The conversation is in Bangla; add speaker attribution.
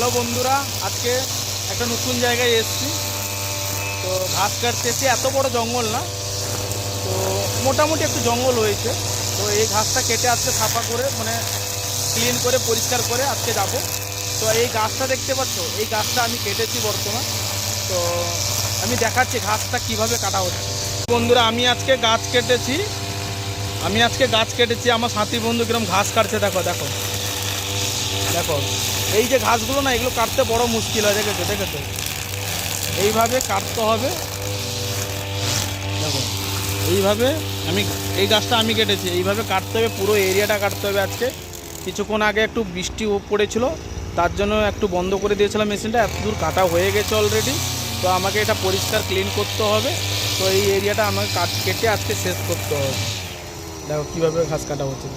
Speaker 1: হ্যালো বন্ধুরা, আজকে একটা নতুন জায়গায় এসেছি। তো ঘাস কাটতে এসেছি। এত বড় জঙ্গল না, তো মোটামুটি একটু জঙ্গল হয়েছে। তো এই ঘাসটা কেটে আজকে সাফা করে মানে ক্লিন করে পরিষ্কার করে আজকে যাব। তো এই গাছটা দেখতে পাচ্ছ, এই গাছটা আমি কেটেছি বর্তমান। তো আমি দেখাচ্ছি ঘাসটা কিভাবে কাটা হচ্ছে। বন্ধুরা, আমি আজকে গাছ কেটেছি। আমার সাথী বন্ধু কিরম ঘাস কাটছে দেখো দেখো দেখো। এই যে ঘাসগুলো না, এগুলো কাটতে বড় মুশকিল হয়। দেখেছো এইভাবে কাটতে হবে। দেখো এইভাবে এই গাছটা আমি কেটেছি, এইভাবে কাটতে হবে, পুরো এরিয়াটা কাটতে হবে। আজকে কিছুক্ষণ আগে একটু বৃষ্টি পড়েছিল, তার জন্য একটু বন্ধ করে দিয়েছিলাম মেশিনটা। এত দূর কাটা হয়ে গেছে অলরেডি। তো আমাকে এটা পরিষ্কার ক্লিন করতে হবে। তো এই এরিয়াটা আমাকে কেটে আজকে শেষ করতে হবে। দেখো কীভাবে ঘাস কাটা হচ্ছে।